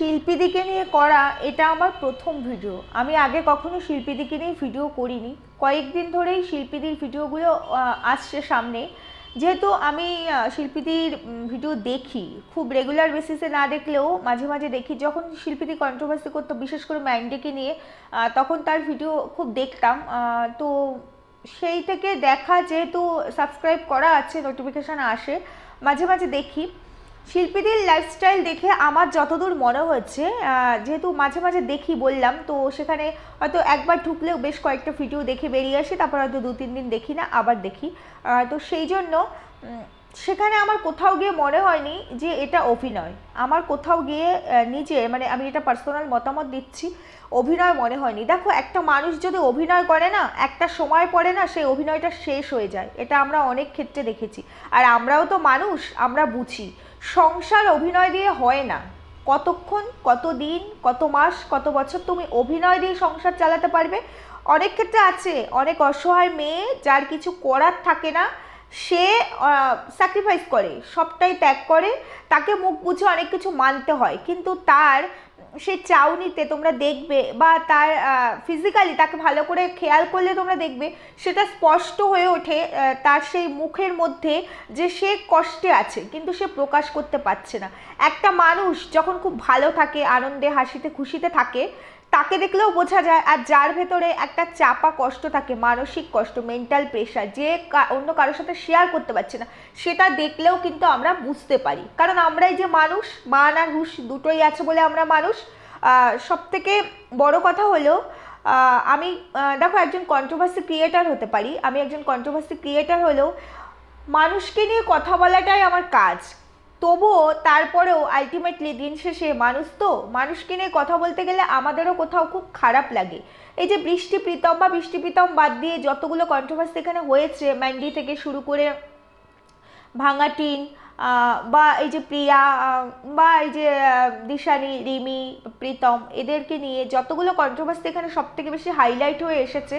শিল্পীদিকে নিয়ে করা এটা আমার প্রথম ভিডিও। আমি আগে কখনো শিল্পীদিকে নিয়ে ভিডিও করিনি। কয়েকদিন ধরেই শিল্পীদির ভিডিওগুলো আসছে সামনে। যেহেতু আমি শিল্পীদির ভিডিও দেখি, খুব রেগুলার বেসিসে না দেখলেও মাঝে মাঝে দেখি। যখন শিল্পীদি কন্ট্রোভার্সি করতো, বিশেষ করে ম্যান্ডেকে নিয়ে, তখন তার ভিডিও খুব দেখতাম। তো সেই থেকে দেখা, যেহেতু সাবস্ক্রাইব করা আছে, নোটিফিকেশান আসে, মাঝে মাঝে দেখি। শিল্পীদের লাইফস্টাইল দেখে আমার যতদূর মনে হচ্ছে, যেহেতু মাঝে মাঝে দেখি বললাম, তো সেখানে হয়তো একবার ঢুকলেও বেশ কয়েকটা ভিডিও দেখে বেরিয়ে আসি, তারপর হয়তো 2-3 দিন দেখি না, আবার দেখি। তো সেই জন্য সেখানে আমার কোথাও গিয়ে মনে হয়নি যে এটা অভিনয়। আমার কোথাও গিয়ে নিজে, মানে আমি এটা পার্সোনাল মতামত দিচ্ছি, অভিনয় মনে হয়নি। দেখো, একটা মানুষ যদি অভিনয় করে না, একটা সময় পরে না সেই অভিনয়টা শেষ হয়ে যায়। এটা আমরা অনেক ক্ষেত্রে দেখেছি। আর আমরাও তো মানুষ, আমরা বুঝি সংসার অভিনয় দিয়ে হয় না। কতক্ষণ, কত দিন, কত মাস, কত বছর তুমি অভিনয় দিয়ে সংসার চালাতে পারবে? অনেক ক্ষেত্রে আছে অনেক অসহায় মেয়ে, যার কিছু করার থাকে না, সে স্যাক্রিফাইস করে, সবটাই ত্যাগ করে, তাকে মুখ বুঝে অনেক কিছু মানতে হয়, কিন্তু তার সেই চাউনিতে তোমরা দেখবে, বা তার ফিজিক্যালি তাকে ভালো করে খেয়াল করলে তোমরা দেখবে, সেটা স্পষ্ট হয়ে ওঠে তার সেই মুখের মধ্যে, যে সে কষ্টে আছে কিন্তু সে প্রকাশ করতে পারছে না। একটা মানুষ যখন খুব ভালো থাকে, আনন্দে, হাসিতে, খুশিতে থাকে, তাকে দেখলেও বোঝা যায়। আর যার ভেতরে একটা চাপা কষ্ট থাকে, মানসিক কষ্ট, মেন্টাল প্রেশার, যে অন্য কারোর সাথে শেয়ার করতে পারছে না, সেটা দেখলেও কিন্তু আমরা বুঝতে পারি। কারণ আমরাই যে মানুষ, মান আর হুঁশ দুটোই আছে বলে আমরা মানুষ। সব থেকে বড় কথা হলো, আমি দেখো একজন কন্ট্রোভার্সি ক্রিয়েটার হতে পারি, আমি একজন কন্ট্রোভার্সি ক্রিয়েটার হলেও মানুষকে নিয়ে কথা বলাটাই আমার কাজ। তবুও তারপরেও আলটিমেটলি দিন শেষে মানুষ তো, মানুষকে নিয়ে কথা বলতে গেলে আমাদেরও কোথাও খুব খারাপ লাগে। এই যে বৃষ্টি প্রীতম বা বৃষ্টি প্রীতম বাদ দিয়ে যতগুলো কন্ট্রোভার্সি এখানে হয়েছে, ম্যান্ডি থেকে শুরু করে ভাঙা টিন, বা এই যে প্রিয়া, বা এই যে দিশানি, রিমি, প্রীতম, এদেরকে নিয়ে যতগুলো কন্ট্রোভার্সি এখানে সব থেকে বেশি হাইলাইট হয়ে এসেছে,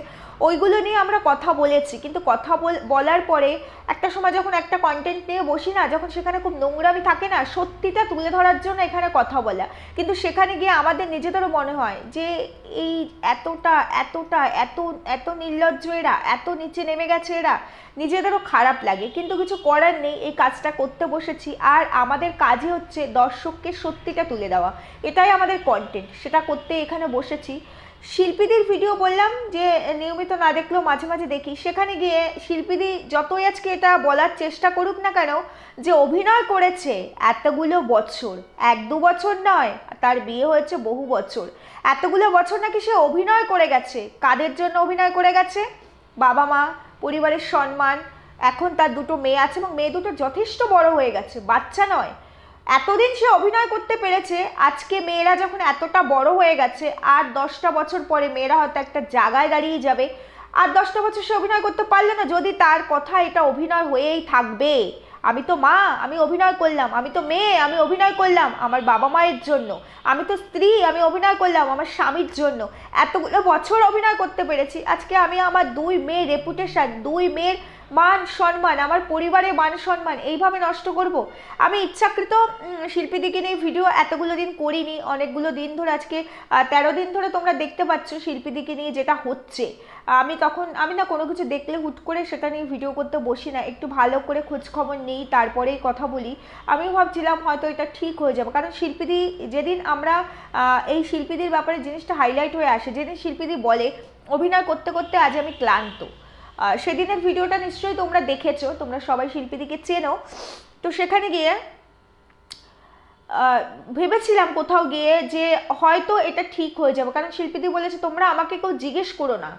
ওইগুলো নিয়ে আমরা কথা বলেছি। কিন্তু কথা বলার পরে একটা সময় যখন একটা কন্টেন্ট নিয়ে বসি না, যখন সেখানে খুব নোংরামি থাকে না, সত্যিটা তুলে ধরার জন্য এখানে কথা বলা, কিন্তু সেখানে গিয়ে আমাদের নিজেদেরও মনে হয় যে এই এতটা এতটা এত এত নির্লজ্জ এরা, এত নিচে নেমে গেছে এরা, নিজেদেরও খারাপ লাগে। কিন্তু কিছু করার নেই, এই কাজটা করতে বসেছি। আর আমাদের কাজই হচ্ছে দর্শককে সত্যিটা তুলে দেওয়া, এটাই আমাদের কন্টেন্ট, সেটা করতে এখানে বসেছি। শিল্পীদের ভিডিও বললাম যে নিয়মিত না দেখলেও মাঝে মাঝে দেখি। সেখানে গিয়ে শিল্পীদি যতই আজকে এটা বলার চেষ্টা করুক না কেন, যে অভিনয় করেছে এতগুলো বছর, 1-2 বছর নয়, তার বিয়ে হয়েছে বহু বছর, এতগুলো বছর নাকি সে অভিনয় করে গেছে। কাদের জন্য অভিনয় করে গেছে? বাবা মা, পরিবারের সম্মান। এখন তার 2টো মেয়ে আছে, এবং মেয়ে দুটো যথেষ্ট বড় হয়ে গেছে, বাচ্চা নয়। এতদিন সে অভিনয় করতে পেরেছে, আজকে মেয়েরা যখন এতটা বড় হয়ে গেছে, আর 10টা বছর পরে মেয়েরা হয়তো একটা জায়গায় দাঁড়িয়ে যাবে। আর 10টা বছর সে অভিনয় করতে পারলে না, যদি তার কথা এটা অভিনয় হয়েই থাকবে। আমি তো মা, আমি অভিনয় করলাম, আমি তো মেয়ে, আমি অভিনয় করলাম আমার বাবা মায়ের জন্য, আমি তো স্ত্রী, আমি অভিনয় করলাম আমার স্বামীর জন্য, এতগুলো বছর অভিনয় করতে পেরেছি। আজকে আমি আমার 2 মেয়ের রেপুটেশন, 2 মেয়ের মান সম্মান, আমার পরিবারের মান সম্মান এইভাবে নষ্ট করব? আমি ইচ্ছাকৃত শিল্পীদিকে নিয়ে ভিডিও এতগুলো দিন করিনি, অনেকগুলো দিন ধরে, আজকে 13 দিন ধরে তোমরা দেখতে পাচ্ছ শিল্পীদিকে নিয়ে যেটা হচ্ছে। আমি না কোনো কিছু দেখলে হুট করে সেটা নিয়ে ভিডিও করতে বসি না, একটু ভালো করে খোঁজ খবর নিই, তারপরেই কথা বলি। আমি ভাবছিলাম হয়তো এটা ঠিক হয়ে যাবে, কারণ শিল্পীদি, যেদিন আমরা এই শিল্পীদের ব্যাপারে জিনিসটা হাইলাইট হয়ে আসে, যেদিন শিল্পীদি বলে অভিনয় করতে করতে আজ আমি ক্লান্ত, সেদিনের ভিডিওটা নিশ্চয়ই তোমরা দেখেছো, তোমরা সবাই শিল্পীদিকে চেনো। তো সেখানে গিয়ে ভেবেছিলাম কোথাও গিয়ে যে হয়তো এটা ঠিক হয়ে যাবে, কারণ শিল্পীদি বলেছে তোমরা আমাকে কেউ জিজ্ঞেস করো না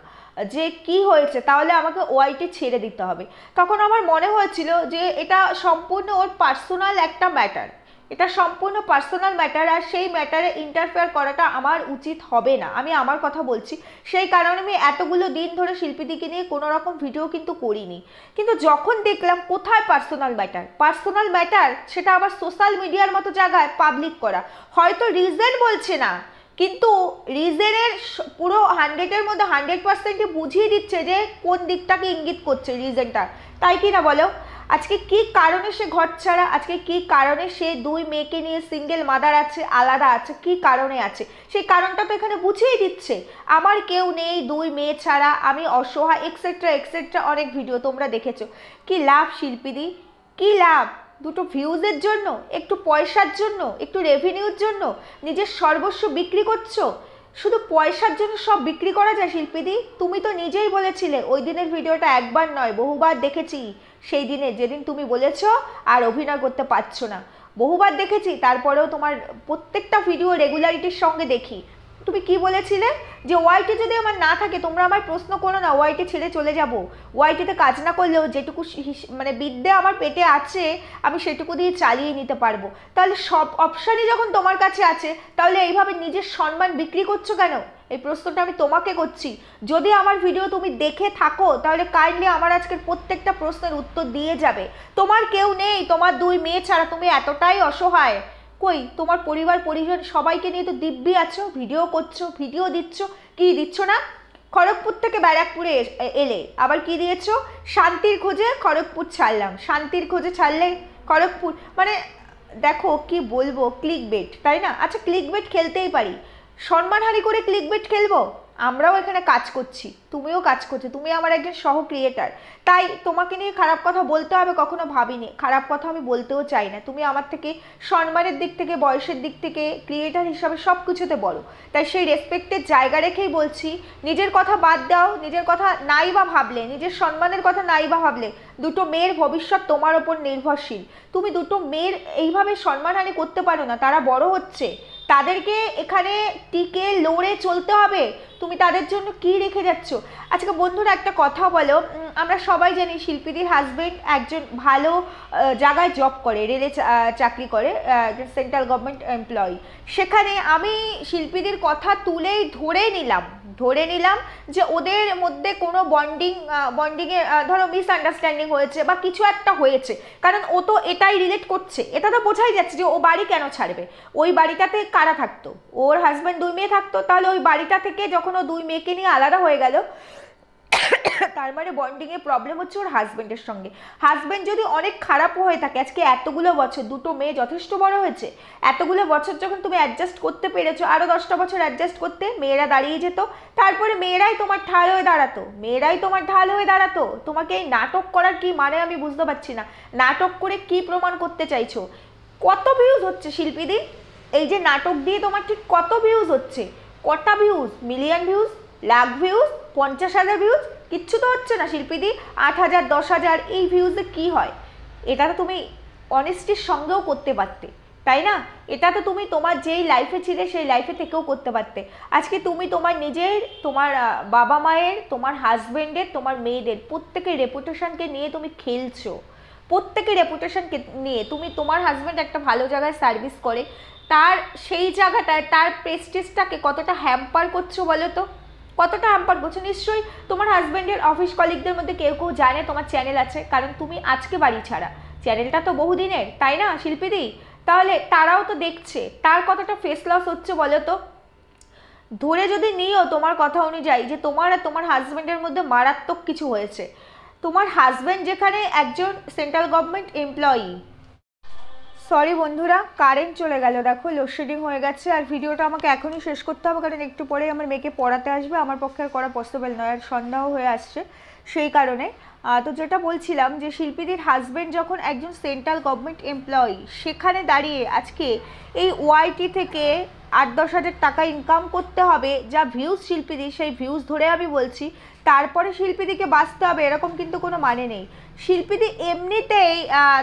যে কি হয়েছে, তাহলে আমাকে ওআইটি ছেড়ে দিতে হবে। তখন আমার মনে হয়েছিল যে এটা সম্পূর্ণ ওর পার্সোনাল একটা ম্যাটার, এটা সম্পূর্ণ পার্সোনাল ম্যাটার, আর সেই ম্যাটারে ইন্টারফেয়ার করাটা আমার উচিত হবে না। আমি আমার কথা বলছি, সেই কারণে আমি এতগুলো দিন ধরে শিল্পীদিকে নিয়ে কোনো রকম ভিডিও কিন্তু করিনি। কিন্তু যখন দেখলাম কোথায় পার্সোনাল ম্যাটার, পার্সোনাল ম্যাটার সেটা আবার সোশ্যাল মিডিয়ার মতো জায়গায় পাবলিক করা, হয়তো রিজন বলছে না, কিন্তু রিজনের পুরো 100-এর মধ্যে 100%ই বুঝিয়ে দিচ্ছে যে কোন দিকটাকে ইঙ্গিত করছে রিজনটা, তাই কি না বলো? আজকে কি কারণে সে ঘর ছাড়া, আজকে কি কারণে সে 2 মেয়েকে নিয়ে সিঙ্গেল মাদার আছে, আলাদা আছে, কি কারণে আছে, সেই কারণটা তো এখানে বুঝিয়ে দিচ্ছে। আমার কেউ নেই, 2 মেয়ে ছাড়া, আমি অসহায়, এক্সেট্রা এক্সেট্রা, অনেক ভিডিও তোমরা দেখেছো। কি লাভ শিল্পীদি, কি লাভ? দুটো ভিউজের জন্য, একটু পয়সার জন্য, একটু রেভিনিউর জন্য নিজের সর্বস্ব বিক্রি করছো। শুধু পয়সার জন্য সব বিক্রি করা যায় শিল্পীদি? তুমি তো নিজেই বলেছিলে, ওই দিনের ভিডিওটা একবার নয় বহুবার দেখেছি, সেই দিনে যেদিন তুমি বলেছো আর অভিনয় করতে পারছো না, বহুবার দেখেছি। তারপরেও তোমার প্রত্যেকটা ভিডিও রেগুলারিটির সঙ্গে দেখি। তুমি কি বলেছিলে যে ওয়াইটি যদি আমার না থাকে তোমরা আমার প্রশ্ন করো না, ওয়াইটি ছেড়ে চলে যাব, ওয়াইটিতে কাজ না করলেও যেটুকু মানে বিদ্যে আমার পেটে আছে আমি সেটুকু দিয়ে চালিয়ে নিতে পারবো। তাহলে সব অপশানই যখন তোমার কাছে আছে, তাহলে এইভাবে নিজের সম্মান বিক্রি করছো কেন? এই প্রশ্নটা আমি তোমাকে করছি। যদি আমার ভিডিও তুমি দেখে থাকো তাহলে কাইন্ডলি আমার আজকের প্রত্যেকটা প্রশ্নের উত্তর দিয়ে যাবে। তোমার কেউ নেই, তোমার 2 মেয়ে ছাড়া তুমি এতটাই অসহায়। কই তোমার পরিবার পরিজন সবাইকে নিয়ে তো দিব্যি আছো, ভিডিও করছো, ভিডিও দিচ্ছ, কি দিচ্ছ না? খড়গপুর থেকে ব্যারাকপুরে এলে আবার কি দিয়েছো? শান্তির খোঁজে খড়গপুর ছাড়লাম, শান্তির খোঁজে ছাড়লে খড়গপুর, মানে দেখো কি বলবো, ক্লিক বেট, তাই না? আচ্ছা ক্লিক বেট খেলতেই পারি, সম্মানহানি করে ক্লিক বেট খেলবো? আমরাও এখানে কাজ করছি, তুমিও কাজ করছো, তুমি আমার একজন সহ ক্রিয়েটার, তাই তোমাকে নিয়ে খারাপ কথা বলতে হবে কখনো ভাবিনি, খারাপ কথা আমি বলতেও চাই না। তুমি আমার থেকে সম্মানের দিক থেকে, বয়সের দিক থেকে, ক্রিয়েটার হিসাবে সব কিছুতে বলো, তাই সেই রেসপেক্টের জায়গা রেখেই বলছি। নিজের কথা বাদ দাও, নিজের কথা নাই বা ভাবলে, নিজের সম্মানের কথা নাই বা ভাবলে, দুটো মেয়ের ভবিষ্যৎ তোমার ওপর নির্ভরশীল। তুমি দুটো মেয়ের এইভাবে সম্মানহানি করতে পারো না, তারা বড় হচ্ছে, তাদেরকে এখানে টিকে লড়ে চলতে হবে, তুমি তাদের জন্য কি রেখে যাচ্ছ? আজকে বন্ধুরা একটা কথা বলো, আমরা সবাই জানি শিল্পীদের হাজবেন্ড একজন ভালো জায়গায় জব করে, রেলে চাকরি করে, সেন্ট্রাল গভর্নমেন্ট এমপ্লয়ি। সেখানে আমি শিল্পীদের কথা তুলেই ধরে নিলাম যে ওদের মধ্যে কোনো বন্ডিংয়ে ধরো মিসআন্ডারস্ট্যান্ডিং হয়েছে বা কিছু একটা হয়েছে, কারণ ও তো এটাই রিলেট করছে, এটা তো বোঝাই যাচ্ছে যে ও বাড়ি কেন ছাড়বে। ওই বাড়িটাতে কারা থাকতো? ওর হাজব্যান্ড 2 মেয়ে থাকতো, তাহলে ওই বাড়িটা থেকে যখন ও 2 মেয়েকে নিয়ে আলাদা হয়ে গেল, তার মানে বন্ডিংয়ে প্রবলেম হচ্ছে ওর হাজব্যান্ডের সঙ্গে। হাজব্যান্ড যদি অনেক খারাপও হয়ে থাকে, আজকে এতগুলো বছর, 2টো মেয়ে যথেষ্ট বড় হয়েছে, এতগুলো বছর যখন তুমি অ্যাডজাস্ট করতে পেরেছো, আরও 10টা বছর অ্যাডজাস্ট করতে মেয়েরা দাঁড়িয়ে যেত, তারপরে মেয়েরাই তোমার ঢাল হয়ে দাঁড়াতো। তোমাকে এই নাটক করার কি মানে আমি বুঝতে পারছি না, নাটক করে কি প্রমাণ করতে চাইছো? কত ভিউজ হচ্ছে শিল্পীদি? এই যে নাটক দিয়ে তোমার ঠিক কত ভিউজ হচ্ছে? কটা views? Million views, lakh views, 50,000 views? কিচ্ছু তো হচ্ছে না শিল্পীদি। 8,000, 10,000 এই ভিউজে কি হয়? এটা তো তুমি অনেস্টির সঙ্গেও করতে পারতে, তাই না? এটা তো তুমি তোমার যেই লাইফে ছিলে সেই লাইফে থেকেও করতে পারতে। আজকে তুমি তোমার নিজের, তোমার বাবা মায়ের, তোমার হাজবেন্ডের, তোমার মেয়েদের প্রত্যেকের রেপুটেশনকে নিয়ে তুমি খেলছো, প্রত্যেকের রেপুটেশনকে নিয়ে। তুমি, তোমার হাজব্যান্ড একটা ভালো জায়গায় সার্ভিস করে, তার সেই জায়গাটায় তার প্রেস্টিজটাকে কতটা হ্যাম্পার করছো বলো তো? কতটা হ্যাম্পার করছো? নিশ্চয়ই তোমার হাজব্যান্ডের অফিস কলিগদের মধ্যে কেউ কেউ জানে তোমার চ্যানেল আছে, কারণ তুমি আজকে বাড়ি ছাড়া, চ্যানেলটা তো বহুদিনের, তাই না শিল্পীদি? তাহলে তারাও তো দেখছে, তার কতটা ফেস লস হচ্ছে বলো তো? ধরে যদি নিও তোমার কথা অনুযায়ী যে তোমার আর তোমার হাজব্যান্ডের মধ্যে মারাত্মক কিছু হয়েছে, তোমার হাজব্যান্ড যেখানে একজন সেন্ট্রাল গভর্নমেন্ট এমপ্লয়ি, সরি বন্ধুরা কারেন্ট চলে গেল, দেখো লোডশেডিং হয়ে গেছে, আর ভিডিওটা আমাকে এখনই শেষ করতে হবে, কারণ একটু পরেই আমার মেয়েকে পড়াতে আসবে, আমার পক্ষে আর করা পসিবল নয়, আর সন্ধ্যাও হয়ে আসছে সেই কারণে। তো যেটা বলছিলাম যে শিল্পীদের হাজব্যান্ড যখন একজন সেন্ট্রাল গভর্নমেন্ট এমপ্লয়ি, সেখানে দাঁড়িয়ে আজকে এই ওয়াইটি থেকে 8-10 হাজার টাকা ইনকাম করতে হবে, যা ভিউজ শিল্পীদি, সেই ভিউজ ধরে আমি বলছি, তারপরে শিল্পীদিকে বাঁচতে হবে এরকম কিন্তু কোনো মানে নেই। শিল্পীদি এমনিতেই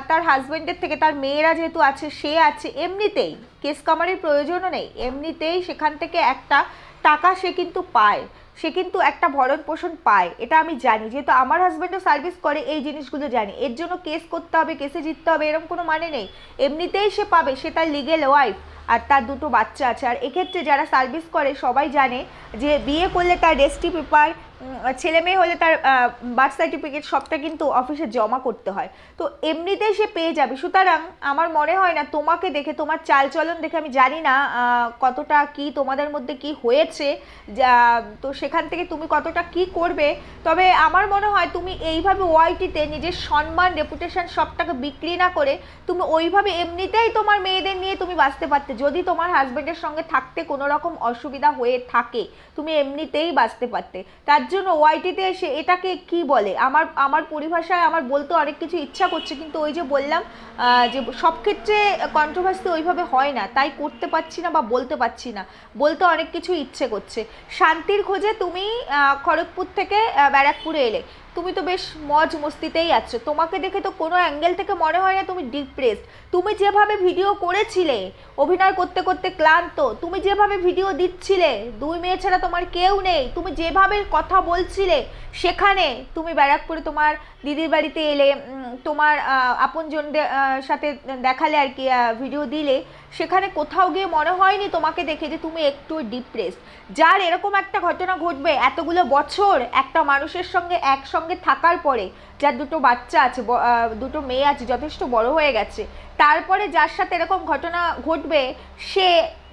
তার হাজব্যান্ডের থেকে, তার মেয়েরা যেহেতু আছে, সে আছে, এমনিতেই কেস কামারির প্রয়োজনও নেই, এমনিতেই সেখান থেকে একটা টাকা সে কিন্তু পায়, সে কিন্তু একটা ভরণ পোষণ পায়, এটা আমি জানি, যেহেতু আমার হাজব্যান্ডও সার্ভিস করে, এই জিনিসগুলো জানি। এর জন্য কেস করতে হবে, কেসে জিততে হবে এরকম কোনো মানে নেই, এমনিতেই সে পাবে, সে তার লিগেল ওয়াইফ, আর তার 2টো বাচ্চা আছে। আর এক্ষেত্রে যারা সার্ভিস করে সবাই জানে যে বিয়ে করলে তার রেজিস্ট্রি পেপার, ছেলে মেয়ে হলে তার বার্থ সার্টিফিকেট সবটা কিন্তু অফিসে জমা করতে হয়, তো এমনিতেই সে পেয়ে যাবে। সুতরাং আমার মনে হয় না, তোমাকে দেখে তোমার চালচলন দেখে আমি জানি না কতটা কি তোমাদের মধ্যে কি হয়েছে, তো সেখান থেকে তুমি কতটা কি করবে, তবে আমার মনে হয় তুমি এইভাবে ওআইটিতে নিজের সম্মান রেপুটেশন সবটাকে বিক্রি না করে তুমি ওইভাবে এমনিতেই তোমার মেয়েদের নিয়ে তুমি বাঁচতে পারতে। যদি তোমার হাজব্যান্ডের সঙ্গে থাকতে কোনো রকম অসুবিধা হয়ে থাকে তুমি এমনিতেই বাঁচতে পারতে। তার জন্য ওআইটিতে এসে এটাকে কি বলে, আমার আমার পরিভাষায় আমার বলতে অনেক কিছু ইচ্ছা করছে, কিন্তু ওই যে বললাম যে সব ক্ষেত্রে কন্ট্রোভার্সি ওইভাবে হয় না, তাই করতে পারছি না বা বলতে পারছি না, বলতে অনেক কিছু ইচ্ছে করছে। শান্তির খোঁজে তুমি খড়গপুর থেকে ব্যারাকপুরে এলে, তুমি তো বেশ মজ মস্তিতেই আছো, তোমাকে দেখে তো কোনো অ্যাঙ্গেল থেকে মনে হয় না তুমি ডিপ্রেসড। তুমি যেভাবে ভিডিও করেছিলে অভিনয় করতে করতে ক্লান্ত, তুমি যেভাবে ভিডিও দিচ্ছিলে, দুই মেয়ে ছাড়া তোমার কেউ নেই, তুমি যেভাবে কথা বলছিলে, সেখানে তুমি ব্যারাকপুরে তোমার দিদির বাড়িতে এলে, তোমার আপনজনদের সাথে দেখালে আর কি, ভিডিও দিলে, সেখানে কোথাও গিয়ে মনে হয়নি তোমাকে দেখে যে তুমি একটু ডিপ্রেসড। যার এরকম একটা ঘটনা ঘটবে এতগুলো বছর একটা মানুষের সঙ্গে একসঙ্গে থাকার পরে, যার দুটো বাচ্চা আছে, দুটো মেয়ে আছে, যথেষ্ট বড় হয়ে গেছে, তারপরে যার সাথে এরকম ঘটনা ঘটবে, সে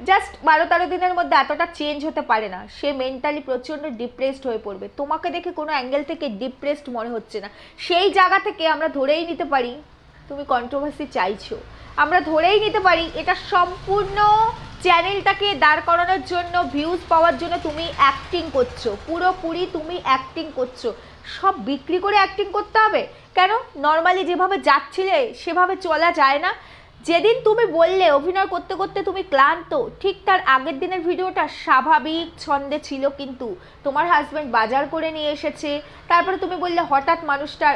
জাস্ট 12-13 দিনের মধ্যে এতটা চেঞ্জ হতে পারে না, সে মেন্টালি প্রচণ্ড ডিপ্রেসড হয়ে পড়বে। তোমাকে দেখে কোনো অ্যাঙ্গেল থেকে ডিপ্রেসড মনে হচ্ছে না, সেই জায়গা থেকে আমরা ধরেই নিতে পারি তুমি কন্ট্রোভার্সি চাইছো, আমরা ধরেই নিতে পারি এটা সম্পূর্ণ চ্যানেলটাকে দাঁড় করানোর জন্য, ভিউজ পাওয়ার জন্য তুমি অ্যাক্টিং করছো, পুরোপুরি তুমি অ্যাক্টিং করছো। সব বিক্রি করে অ্যাক্টিং করতে হবে কেন? নর্মালি যেভাবে যাচ্ছিলে সেভাবে চলা যায় না? যেদিন তুমি বললে অভিনয় করতে করতে তুমি ক্লান্ত, ঠিক তার আগের দিনের ভিডিওটা স্বাভাবিক ছন্দে ছিল, কিন্তু তোমার হাজব্যান্ড বাজার করে নিয়ে এসেছে, তারপরে তুমি বললে হঠাৎ মানুষটার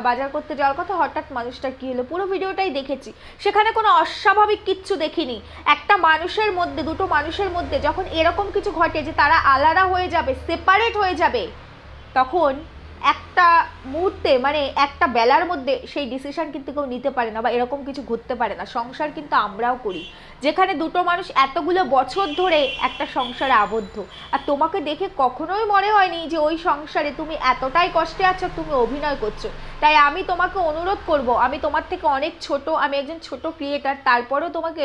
বাজার করতে যাওয়ার কথা, হঠাৎ মানুষটার কী হলো, পুরো ভিডিওটাই দেখেছি, সেখানে কোনো অস্বাভাবিক কিচ্ছু দেখিনি। একটা মানুষের মধ্যে, দুটো মানুষের মধ্যে যখন এরকম কিছু ঘটে যে তারা আলাদা হয়ে যাবে, সেপারেট হয়ে যাবে, তখন একটা মুহূর্তে মানে একটা বেলার মধ্যে সেই ডিসিশন কিন্তু কেউ নিতে পারে না, বা এরকম কিছু ঘটতে পারে না। সংসার কিন্তু আমরাও করি, যেখানে দুটো মানুষ এতগুলো বছর ধরে একটা সংসারে আবদ্ধ, আর তোমাকে দেখে কখনোই মনে হয়নি যে ওই সংসারে তুমি এতটাই কষ্টে আছো, তুমি অভিনয় করছো। তাই আমি তোমাকে অনুরোধ করব, আমি তোমার থেকে অনেক ছোট, আমি একজন ছোট ক্রিয়েটার, তারপরেও তোমাকে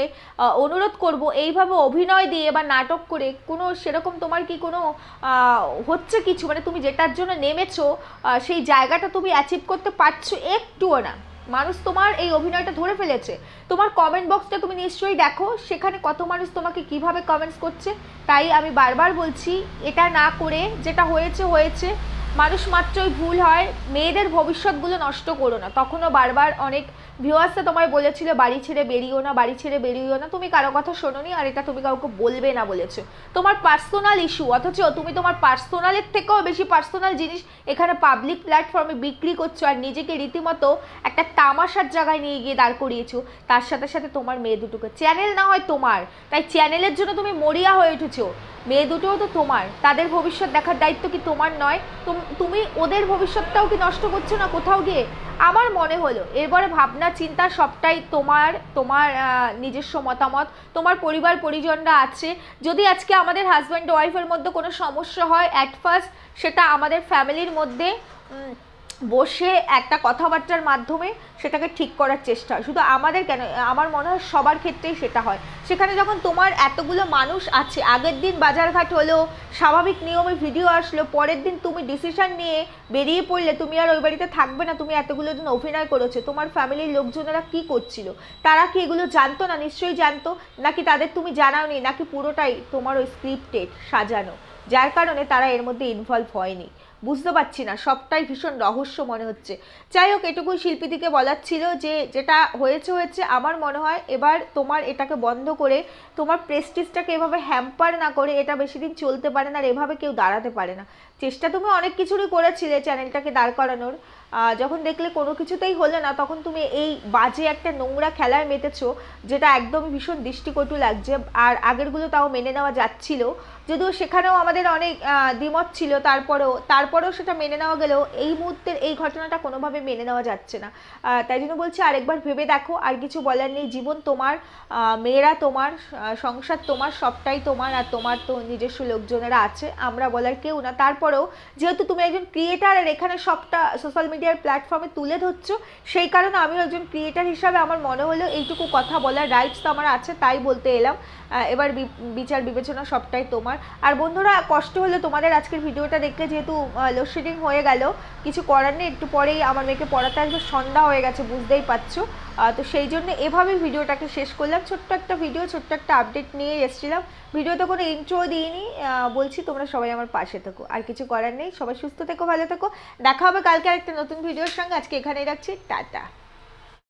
অনুরোধ করব এইভাবে অভিনয় দিয়ে বা নাটক করে কোনো সেরকম তোমার কি কোনো হচ্ছে কিছু, মানে তুমি যেটার জন্য নেমেছো সেই জায়গাটা তুমি অ্যাচিভ করতে পারছো একটুও না। মানুষ তোমার এই অভিনয়টা ধরে ফেলেছে। তোমার কমেন্ট বক্সটা তুমি নিশ্চয়ই দেখো, সেখানে কত মানুষ তোমাকে কিভাবে কমেন্টস করছে। তাই আমি বারবার বলছি, এটা না করে, যেটা হয়েছে হয়েছে, মানুষ মাত্রই ভুল হয়, মেয়েদের ভবিষ্যৎগুলো নষ্ট করো না। তখনও বারবার অনেক ভিউয়ার্সরা তোমায় বলেছিল বাড়ি ছেড়ে বেরিয়েও না, বাড়ি ছেড়ে বেরিয়েও না, তুমি কারো কথা শোনোনি, আর এটা তুমি কাউকে বলবে না বলেছো। তোমার পার্সোনাল ইস্যু, অথচ তুমি তোমার পার্সোনালের থেকেও বেশি পার্সোনাল জিনিস এখানে পাবলিক প্ল্যাটফর্মে বিক্রি করছো, আর নিজেকে রীতিমতো একটা তামাশার জায়গায় নিয়ে গিয়ে দাঁড় করিয়েছো। তার সাথে সাথে তোমার মেয়ে দুটোকে, চ্যানেল না হয় তোমার, তাই চ্যানেলের জন্য তুমি মরিয়া হয়ে উঠেছো, মেয়ে দুটোও তো তোমার, তাদের ভবিষ্যৎ দেখার দায়িত্ব কি তোমার নয়? তুমি ওদের ভবিষ্যৎটাও কি নষ্ট করছো না কোথাও গিয়ে? আমার মনে হলো এরপরে ভাবনা চিন্তা সবটাই তোমার, তোমার নিজস্ব মতামত, তোমার পরিবার পরিজনরা আছে। যদি আজকে আমাদের হাজব্যান্ড ওয়াইফের মধ্যে কোনো সমস্যা হয়, অ্যাট ফার্স্ট সেটা আমাদের ফ্যামিলির মধ্যে বসে একটা কথাবার্তার মাধ্যমে সেটাকে ঠিক করার চেষ্টা হয়। শুধু আমাদের কেন, আমার মনে হয় সবার ক্ষেত্রেই সেটা হয়। সেখানে যখন তোমার এতগুলো মানুষ আছে, আগের দিন বাজারঘাট হলো, স্বাভাবিক নিয়মে ভিডিও আসলো, পরের দিন তুমি ডিসিশন নিয়ে বেরিয়ে পড়লে তুমি আর ওই বাড়িতে থাকবে না, তুমি এতগুলো দিন অভিনয় করেছো, তোমার ফ্যামিলির লোকজনেরা কি করছিল? তারা কি এগুলো জানতো না? নিশ্চয়ই জানতো। নাকি তাদের তুমি জানাওনি? নাকি পুরোটাই তোমার ওই স্ক্রিপ্টেড সাজানো, যার কারণে তারা এর মধ্যে ইনভলভ হয়নি? বুঝতে পারছি না, সবটাই ভীষণ রহস্য মনে হচ্ছে। যাই হোক, এটুকুই শিল্পীদিকে বলার ছিল যে যেটা হয়েছে হয়েছে। আমার মনে হয় এবার তোমার এটাকে বন্ধ করে, তোমার প্রেস্টিজটাকে এভাবে হ্যাম্পার না করে, এটা বেশি দিন চলতে পারে না, আর এভাবে কেউ দাঁড়াতে পারে না। চেষ্টা তুমি অনেক কিছুরই করেছিলে চ্যানেলটাকে দাঁড় করানোর, যখন দেখলে কোনো কিছুতেই হলো না, তখন তুমি এই বাজে একটা নোংরা খেলায় মেতেছো, যেটা একদম ভীষণ দৃষ্টিকটু লাগছে। আর আগেরগুলো তাও মেনে নেওয়া যাচ্ছিল, যদিও সেখানেও আমাদের অনেক দ্বিমত ছিল, তারপরেও সেটা মেনে নেওয়া গেলেও এই মুহূর্তের এই ঘটনাটা কোনোভাবে মেনে নেওয়া যাচ্ছে না। তাই জন্য বলছি আরেকবার ভেবে দেখো। আর কিছু বলার নেই, জীবন তোমার, মেয়েরা তোমার, সংসার তোমার, সবটাই তোমার, আর তোমার তো নিজস্ব লোকজনেরা আছে, আমরা বলার কেউ না। তারপর তারপরেও যেহেতু তুমি একজন ক্রিয়েটার আর এখানে সবটা সোশ্যাল মিডিয়ার প্ল্যাটফর্মে তুলে ধরছো, সেই কারণে আমিও একজন ক্রিয়েটার হিসাবে আমার মনে হলো এইটুকু কথা বলার রাইটস তো আমার আছে, তাই বলতে এলাম। এবার বিচার বিবেচনা সবটাই তোমার। আর বন্ধুরা, কষ্ট হলো তোমাদের আজকের ভিডিওটা দেখতে, যেহেতু লোডশেডিং হয়ে গেল, কিছু করার নেই, একটু পরেই আমার মেয়েকে পড়াতে আসবে, সন্ধ্যা হয়ে গেছে বুঝতেই পারছো। তো সেই জন্য এভাবেই ভিডিওটাকে শেষ করলাম, ছোট্ট একটা ভিডিও, ছোট্ট একটা আপডেট নিয়ে এসেছিলাম। ভিডিওতে কোনো ইন্ট্রো দিইনি, বলছি তোমরা সবাই আমার পাশে থেকো, আর কিছু করার নেই। সবাই সুস্থ থেকো, ভালো থেকো, দেখা হবে কালকে আরেকটা নতুন ভিডিওর সঙ্গে। আজকে এখানেই রাখছি, টাটা।